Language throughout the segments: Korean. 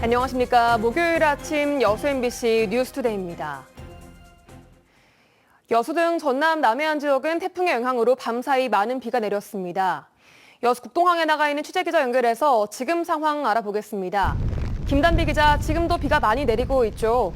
안녕하십니까. 목요일 아침 여수 MBC 뉴스투데이입니다. 여수 등 전남 남해안 지역은 태풍의 영향으로 밤사이 많은 비가 내렸습니다. 여수 국동항에 나가 있는 취재기자 연결해서 지금 상황 알아보겠습니다. 김단비 기자, 지금도 비가 많이 내리고 있죠?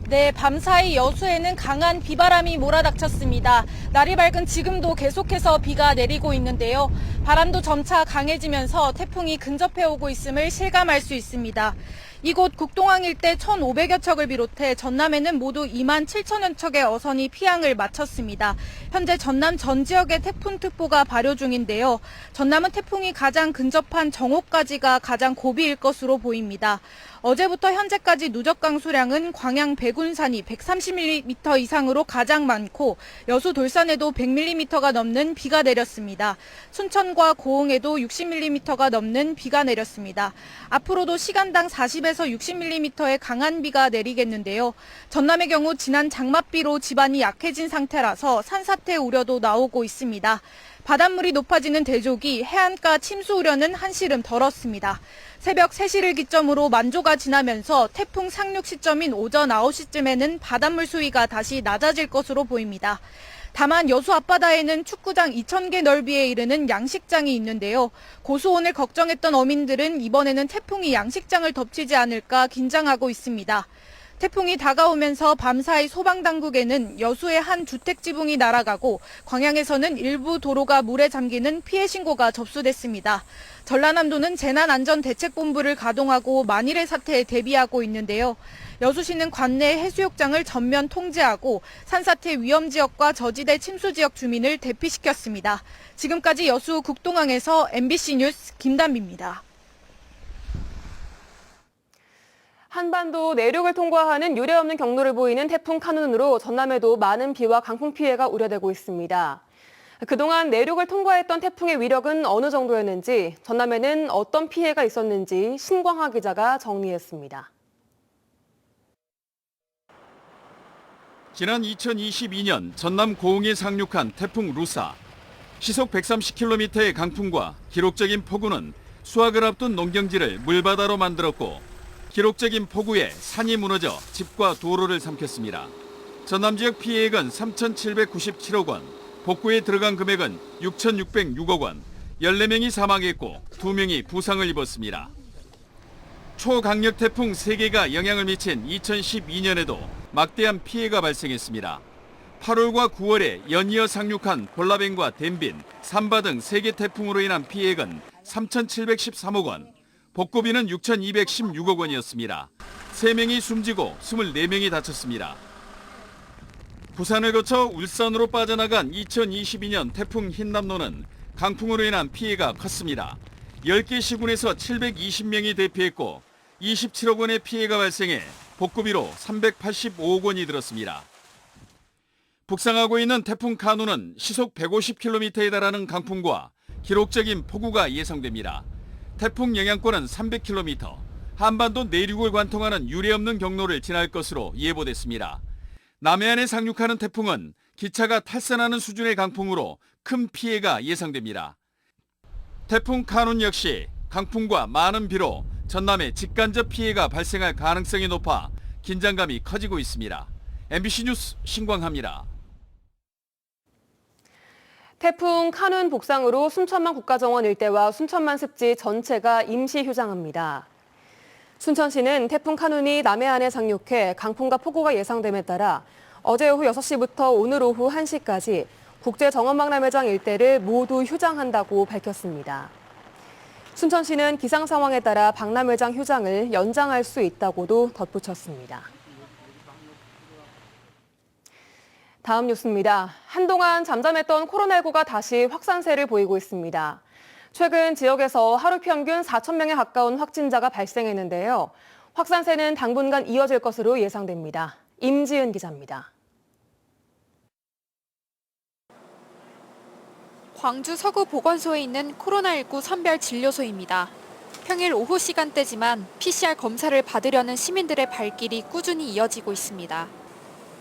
네, 밤사이 여수에는 강한 비바람이 몰아닥쳤습니다. 날이 밝은 지금도 계속해서 비가 내리고 있는데요. 바람도 점차 강해지면서 태풍이 근접해 오고 있음을 실감할 수 있습니다. 이곳 국동항 일대 1,500여 척을 비롯해 전남에는 모두 2만 7천여 척의 어선이 피항을 마쳤습니다. 현재 전남 전 지역에 태풍특보가 발효 중인데요. 전남은 태풍이 가장 근접한 정오까지가 가장 고비일 것으로 보입니다. 어제부터 현재까지 누적 강수량은 광양 백운산이 130mm 이상으로 가장 많고 여수 돌산에도 100mm가 넘는 비가 내렸습니다. 순천과 고흥에도 60mm가 넘는 비가 내렸습니다. 앞으로도 시간당 40에서 60mm의 강한 비가 내리겠는데요. 전남의 경우 지난 장맛비로 지반이 약해진 상태라서 산사태 우려도 나오고 있습니다. 바닷물이 높아지는 대족이 해안가 침수 우려는 한시름 덜었습니다. 새벽 3시를 기점으로 만조가 지나면서 태풍 상륙 시점인 오전 9시쯤에는 바닷물 수위가 다시 낮아질 것으로 보입니다. 다만 여수 앞바다에는 축구장 2,000개 넓이에 이르는 양식장이 있는데요. 고수온을 걱정했던 어민들은 이번에는 태풍이 양식장을 덮치지 않을까 긴장하고 있습니다. 태풍이 다가오면서 밤사이 소방당국에는 여수의 한 주택 지붕이 날아가고 광양에서는 일부 도로가 물에 잠기는 피해 신고가 접수됐습니다. 전라남도는 재난안전대책본부를 가동하고 만일의 사태에 대비하고 있는데요. 여수시는 관내 해수욕장을 전면 통제하고 산사태 위험 지역과 저지대 침수 지역 주민을 대피시켰습니다. 지금까지 여수 국동항에서 MBC 뉴스 김단비입니다. 한반도 내륙을 통과하는 유례없는 경로를 보이는 태풍 카눈으로 전남에도 많은 비와 강풍 피해가 우려되고 있습니다. 그동안 내륙을 통과했던 태풍의 위력은 어느 정도였는지, 전남에는 어떤 피해가 있었는지 신광하 기자가 정리했습니다. 지난 2022년 전남 고흥에 상륙한 태풍 루사. 시속 130km의 강풍과 기록적인 폭우는 수확을 앞둔 농경지를 물바다로 만들었고 기록적인 폭우에 산이 무너져 집과 도로를 삼켰습니다. 전남 지역 피해액은 3,797억 원, 복구에 들어간 금액은 6,606억 원, 14명이 사망했고 2명이 부상을 입었습니다. 초강력 태풍 3개가 영향을 미친 2012년에도 막대한 피해가 발생했습니다. 8월과 9월에 연이어 상륙한 볼라벤과 덴빈, 삼바 등 3개 태풍으로 인한 피해액은 3,713억 원, 복구비는 6,216억 원이었습니다. 3명이 숨지고 24명이 다쳤습니다. 부산을 거쳐 울산으로 빠져나간 2022년 태풍 흰남노는 강풍으로 인한 피해가 컸습니다. 10개 시군에서 720명이 대피했고 27억 원의 피해가 발생해 복구비로 385억 원이 들었습니다. 북상하고 있는 태풍 카눈은 시속 150km에 달하는 강풍과 기록적인 폭우가 예상됩니다. 태풍 영향권은 300km, 한반도 내륙을 관통하는 유례없는 경로를 지날 것으로 예보됐습니다. 남해안에 상륙하는 태풍은 기차가 탈선하는 수준의 강풍으로 큰 피해가 예상됩니다. 태풍 카눈 역시 강풍과 많은 비로 전남에 직간접 피해가 발생할 가능성이 높아 긴장감이 커지고 있습니다. MBC 뉴스 신광하입니다. 태풍 카눈 복상으로 순천만 국가정원 일대와 순천만 습지 전체가 임시 휴장합니다. 순천시는 태풍 카눈이 남해안에 상륙해 강풍과 폭우가 예상됨에 따라 어제 오후 6시부터 오늘 오후 1시까지 국제정원박람회장 일대를 모두 휴장한다고 밝혔습니다. 순천시는 기상 상황에 따라 박람회장 휴장을 연장할 수 있다고도 덧붙였습니다. 다음 뉴스입니다. 한동안 잠잠했던 코로나19가 다시 확산세를 보이고 있습니다. 최근 지역에서 하루 평균 4,000명에 가까운 확진자가 발생했는데요. 확산세는 당분간 이어질 것으로 예상됩니다. 임지은 기자입니다. 광주 서구 보건소에 있는 코로나19 선별 진료소입니다. 평일 오후 시간대지만 PCR 검사를 받으려는 시민들의 발길이 꾸준히 이어지고 있습니다.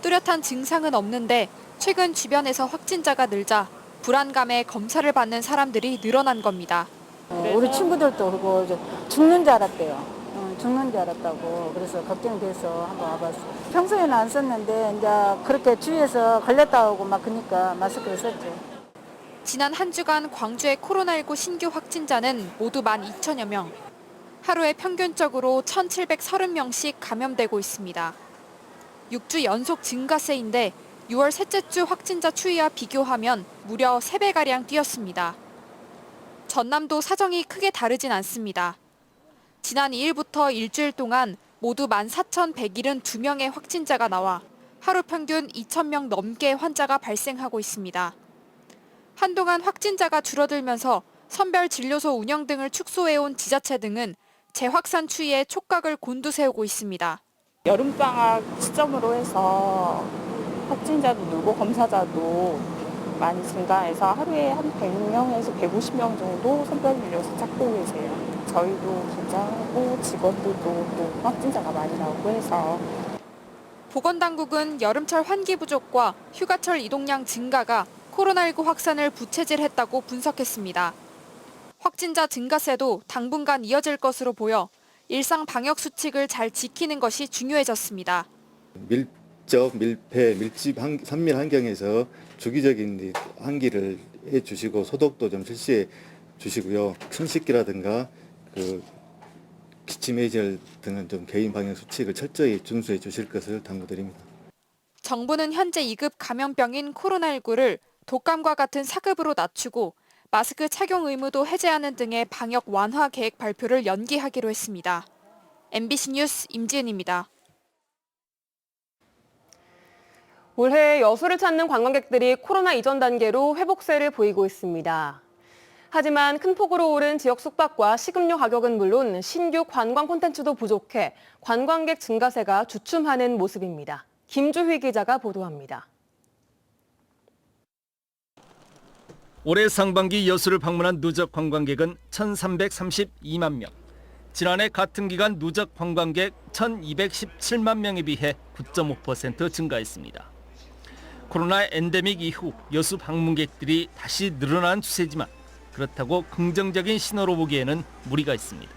뚜렷한 증상은 없는데 최근 주변에서 확진자가 늘자 불안감에 검사를 받는 사람들이 늘어난 겁니다. 우리 친구들도 그러고 죽는 줄 알았대요. 죽는 줄 알았다고. 그래서 걱정이 돼서 한번 와봤어요. 평소에는 안 썼는데 이제 그렇게 주위에서 걸렸다 오고 막 그러니까 마스크를 썼죠. 지난 한 주간 광주의 코로나19 신규 확진자는 모두 12,000여 명. 하루에 평균적으로 1,730명씩 감염되고 있습니다. 6주 연속 증가세인데 6월 셋째 주 확진자 추이와 비교하면 무려 3배가량 뛰었습니다. 전남도 사정이 크게 다르진 않습니다. 지난 2일부터 일주일 동안 모두 14,172명의 확진자가 나와 하루 평균 2,000명 넘게 환자가 발생하고 있습니다. 한동안 확진자가 줄어들면서 선별 진료소 운영 등을 축소해온 지자체 등은 재확산 추이에 촉각을 곤두세우고 있습니다. 여름방학 시점으로 해서 확진자도 늘고 검사자도 많이 증가해서 하루에 한 100명에서 150명 정도 선별진료소 찾고 계세요. 저희도 긴장하고 직원들도 또 확진자가 많이 나오고 해서. 보건당국은 여름철 환기 부족과 휴가철 이동량 증가가 코로나19 확산을 부채질했다고 분석했습니다. 확진자 증가세도 당분간 이어질 것으로 보여 일상 방역 수칙을 잘 지키는 것이 중요해졌습니다. 밀접, 밀폐, 밀집, 산밀 환경에서 주기적인 환기를 해주시고 소독도 좀 실시해 주시고요. 손 씻기라든가 기침 해결 등은 좀 개인 방역 수칙을 철저히 준수해 주실 것을 당부드립니다. 정부는 현재 2급 감염병인 코로나19를 독감과 같은 4급으로 낮추고 마스크 착용 의무도 해제하는 등의 방역 완화 계획 발표를 연기하기로 했습니다. MBC 뉴스 임지은입니다. 올해 여수를 찾는 관광객들이 코로나 이전 단계로 회복세를 보이고 있습니다. 하지만 큰 폭으로 오른 지역 숙박과 식음료 가격은 물론 신규 관광 콘텐츠도 부족해 관광객 증가세가 주춤하는 모습입니다. 김주휘 기자가 보도합니다. 올해 상반기 여수를 방문한 누적 관광객은 1,332만 명. 지난해 같은 기간 누적 관광객 1,217만 명에 비해 9.5% 증가했습니다. 코로나 엔데믹 이후 여수 방문객들이 다시 늘어난 추세지만 그렇다고 긍정적인 신호로 보기에는 무리가 있습니다.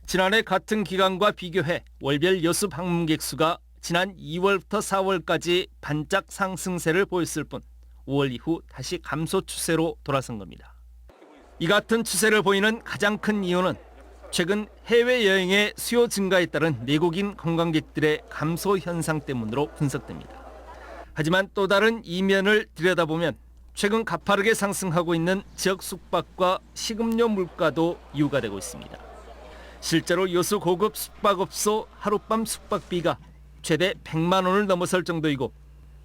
지난해 같은 기간과 비교해 월별 여수 방문객 수가 지난 2월부터 4월까지 반짝 상승세를 보였을 뿐 5월 이후 다시 감소 추세로 돌아선 겁니다. 이 같은 추세를 보이는 가장 큰 이유는 최근 해외여행의 수요 증가에 따른 내국인 관광객들의 감소 현상 때문으로 분석됩니다. 하지만 또 다른 이면을 들여다보면 최근 가파르게 상승하고 있는 지역 숙박과 식음료 물가도 이유가 되고 있습니다. 실제로 여수 고급 숙박업소 하룻밤 숙박비가 최대 100만 원을 넘어설 정도이고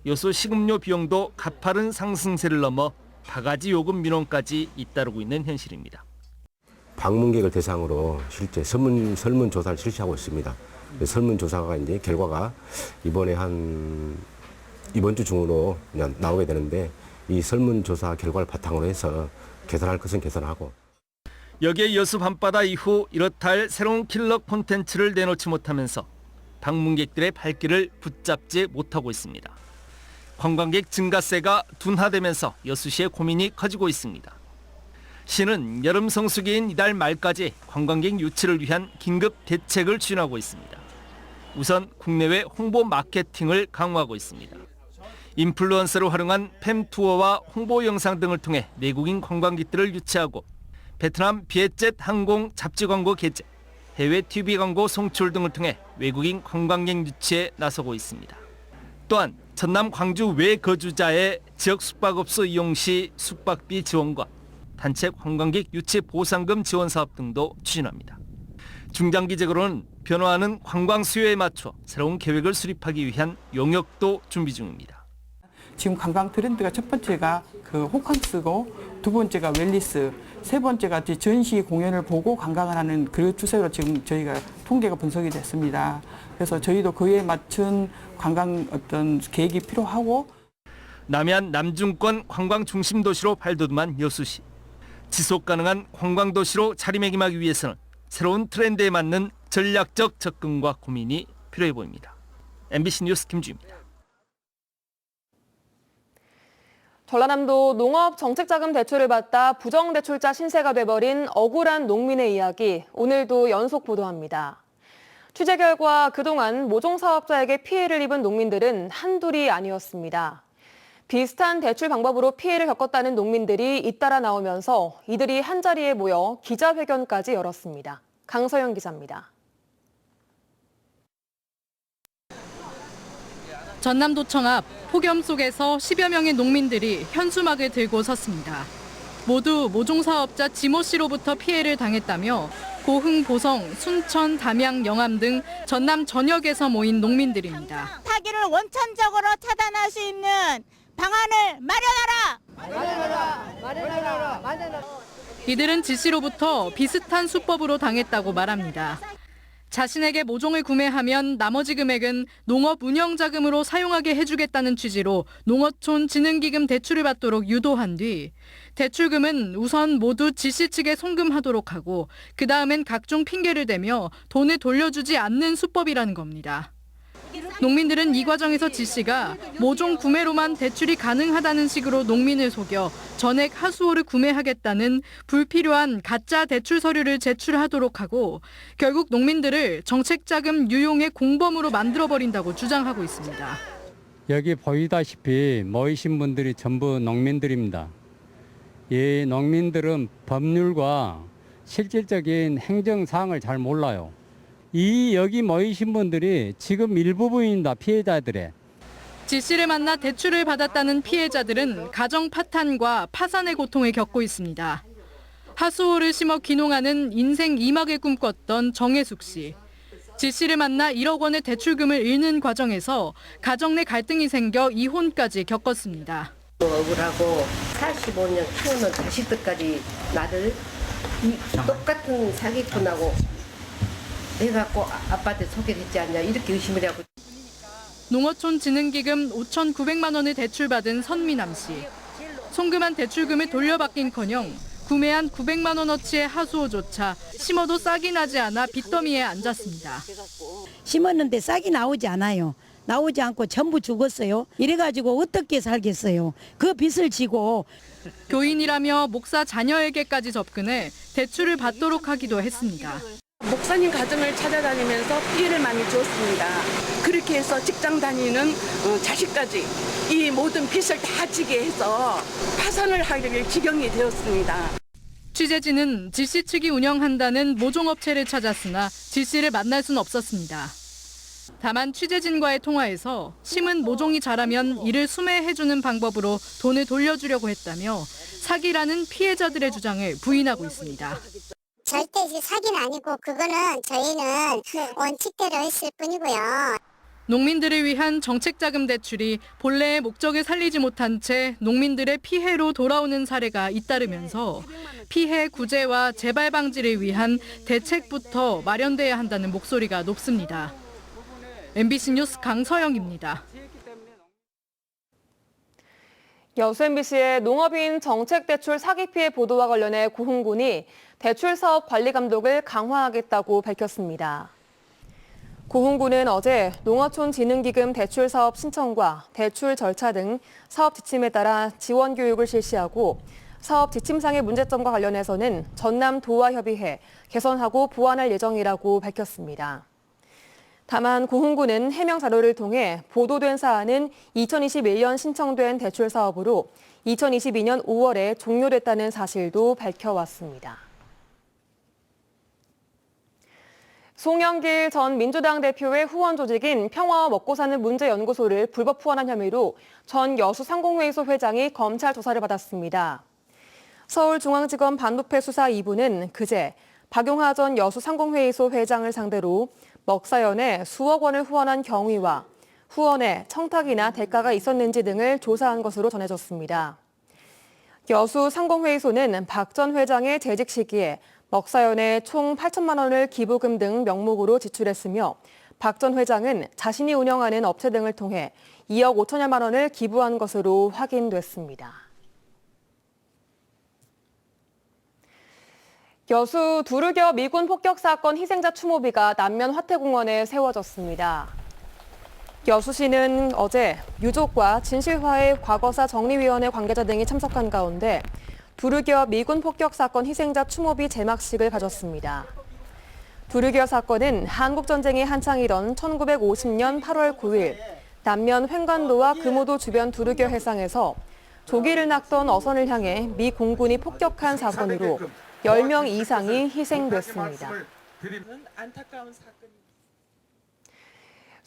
여수 식음료 비용도 가파른 상승세를 넘어 바가지 요금 민원까지 잇따르고 있는 현실입니다. 방문객을 대상으로 실제 설문조사를 실시하고 있습니다. 설문조사가 이제 결과가 이번 주 중으로 그냥 나오게 되는데 이 설문조사 결과를 바탕으로 해서 개선할 것은 개선하고. 여기에 여수 밤바다 이후 이렇다 할 새로운 킬러 콘텐츠를 내놓지 못하면서 방문객들의 발길을 붙잡지 못하고 있습니다. 관광객 증가세가 둔화되면서 여수시의 고민이 커지고 있습니다. 시는 여름 성수기인 이달 말까지 관광객 유치를 위한 긴급 대책을 추진하고 있습니다. 우선 국내외 홍보 마케팅을 강화하고 있습니다. 인플루언서를 활용한 팸투어와 홍보 영상 등을 통해 내국인 관광객들을 유치하고 베트남 비에젯 항공 잡지 광고 게재, 해외 TV 광고 송출 등을 통해 외국인 관광객 유치에 나서고 있습니다. 또한 전남 광주 외 거주자의 지역 숙박업소 이용 시 숙박비 지원과 단체 관광객 유치 보상금 지원 사업 등도 추진합니다. 중장기적으로는 변화하는 관광 수요에 맞춰 새로운 계획을 수립하기 위한 용역도 준비 중입니다. 지금 관광 트렌드가 첫 번째가 호캉스고 두 번째가 웰니스, 세 번째가 전시 공연을 보고 관광을 하는 그 추세로 지금 저희가 통계가 분석이 됐습니다. 그래서 저희도 그에 맞춘 관광 계획이 필요하고. 남해안 남중권 관광 중심 도시로 발돋움한 여수시. 지속 가능한 관광 도시로 자리매김하기 위해서는 새로운 트렌드에 맞는 전략적 접근과 고민이 필요해 보입니다. MBC 뉴스 김주입니다. 전라남도 농업정책자금 대출을 받다 부정대출자 신세가 돼버린 억울한 농민의 이야기, 오늘도 연속 보도합니다. 취재 결과 그동안 모종사업자에게 피해를 입은 농민들은 한둘이 아니었습니다. 비슷한 대출 방법으로 피해를 겪었다는 농민들이 잇따라 나오면서 이들이 한자리에 모여 기자회견까지 열었습니다. 강서영 기자입니다. 전남도청 앞 폭염 속에서 10여 명의 농민들이 현수막을 들고 섰습니다. 모두 모종사업자 지모 씨로부터 피해를 당했다며 고흥, 보성, 순천, 담양, 영암 등 전남 전역에서 모인 농민들입니다. 타기를 원천적으로 차단할 수 있는 방안을 마련하라! 이들은 지 씨로부터 비슷한 수법으로 당했다고 말합니다. 자신에게 모종을 구매하면 나머지 금액은 농업 운영 자금으로 사용하게 해주겠다는 취지로 농어촌 진흥기금 대출을 받도록 유도한 뒤 대출금은 우선 모두 지 씨 측에 송금하도록 하고 그 다음엔 각종 핑계를 대며 돈을 돌려주지 않는 수법이라는 겁니다. 농민들은 이 과정에서 지 씨가 모종 구매로만 대출이 가능하다는 식으로 농민을 속여 전액 하수호를 구매하겠다는 불필요한 가짜 대출 서류를 제출하도록 하고 결국 농민들을 정책자금 유용의 공범으로 만들어버린다고 주장하고 있습니다. 여기 보이다시피 모이신 분들이 전부 농민들입니다. 이 농민들은 법률과 실질적인 행정사항을 잘 몰라요. 여기 모이신 분들이 지금 일부분입니다. 피해자들의. 지 씨를 만나 대출을 받았다는 피해자들은 가정 파탄과 파산의 고통을 겪고 있습니다. 하수호를 심어 귀농하는 인생 2막을 꿈꿨던 정혜숙 씨. 지 씨를 만나 1억 원의 대출금을 잃는 과정에서 가정 내 갈등이 생겨 이혼까지 겪었습니다. 억울하고 45년 키우는 자식들까지 나를 똑같은 사기꾼하고 해갖고 아빠한테 소개를 했지 않냐 이렇게 의심을 하고. 농어촌 진흥기금 5,900만 원을 대출받은 선미남 씨. 송금한 대출금을 돌려받긴커녕 구매한 900만 원어치의 하수호조차 심어도 싹이 나지 않아 빚더미에 앉았습니다. 심었는데 싹이 나오지 않아요. 나오지 않고 전부 죽었어요. 이래가지고 어떻게 살겠어요. 그 빚을 지고. 교인이라며 목사 자녀에게까지 접근해 대출을 받도록 하기도 했습니다. 목사님 가정을 찾아다니면서 피해를 많이 주었습니다. 그렇게 해서 직장 다니는 자식까지 이 모든 빚을 다 지게 해서 파산을 하기를 지경이 되었습니다. 취재진은 지 씨 측이 운영한다는 모종업체를 찾았으나 지 씨를 만날 수는 없었습니다. 다만 취재진과의 통화에서 심은 모종이 자라면 이를 수매해주는 방법으로 돈을 돌려주려고 했다며 사기라는 피해자들의 주장을 부인하고 있습니다. 절대 사기는 아니고 그거는 저희는 원칙대로 했을 뿐이고요. 농민들을 위한 정책자금 대출이 본래의 목적을 살리지 못한 채 농민들의 피해로 돌아오는 사례가 잇따르면서 피해 구제와 재발 방지를 위한 대책부터 마련돼야 한다는 목소리가 높습니다. MBC 뉴스 강서영입니다. 여수 MBC의 농업인 정책대출 사기 피해 보도와 관련해 고흥군이 대출사업 관리 감독을 강화하겠다고 밝혔습니다. 고흥군은 어제 농어촌 진흥기금 대출사업 신청과 대출 절차 등 사업 지침에 따라 지원 교육을 실시하고 사업 지침상의 문제점과 관련해서는 전남도와 협의해 개선하고 보완할 예정이라고 밝혔습니다. 다만 고흥군은 해명 자료를 통해 보도된 사안은 2021년 신청된 대출 사업으로 2022년 5월에 종료됐다는 사실도 밝혀왔습니다. 송영길 전 민주당 대표의 후원 조직인 평화와 먹고사는 문제연구소를 불법 후원한 혐의로 전 여수상공회의소 회장이 검찰 조사를 받았습니다. 서울중앙지검 반부패 수사 2부는 그제 박용하 전 여수상공회의소 회장을 상대로 먹사연에 수억 원을 후원한 경위와 후원에 청탁이나 대가가 있었는지 등을 조사한 것으로 전해졌습니다. 여수상공회의소는 박 전 회장의 재직 시기에 먹사연에 총 8천만 원을 기부금 등 명목으로 지출했으며 박 전 회장은 자신이 운영하는 업체 등을 통해 2억 5천여만 원을 기부한 것으로 확인됐습니다. 여수 두르겨 미군 폭격 사건 희생자 추모비가 남면 화태공원에 세워졌습니다. 여수시는 어제 유족과 진실화해 과거사 정리위원회 관계자 등이 참석한 가운데 두르기어 미군 폭격 사건 희생자 추모비 제막식을 가졌습니다. 두르기어 사건은 한국전쟁이 한창이던 1950년 8월 9일 남면 횡관도와 금오도 주변 두르기어 해상에서 조기를 낚던 어선을 향해 미 공군이 폭격한 사건으로 10명 이상이 희생됐습니다.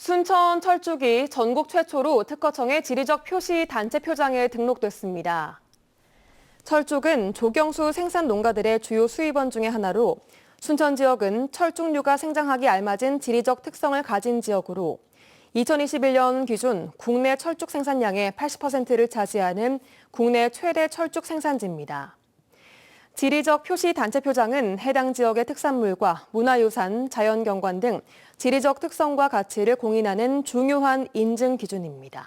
순천 철쭉이 전국 최초로 특허청의 지리적 표시 단체 표장에 등록됐습니다. 철쭉은 조경수 생산 농가들의 주요 수입원 중의 하나로 순천 지역은 철쭉류가 생장하기 알맞은 지리적 특성을 가진 지역으로 2021년 기준 국내 철쭉 생산량의 80%를 차지하는 국내 최대 철쭉 생산지입니다. 지리적 표시 단체 표장은 해당 지역의 특산물과 문화유산, 자연경관 등 지리적 특성과 가치를 공인하는 중요한 인증 기준입니다.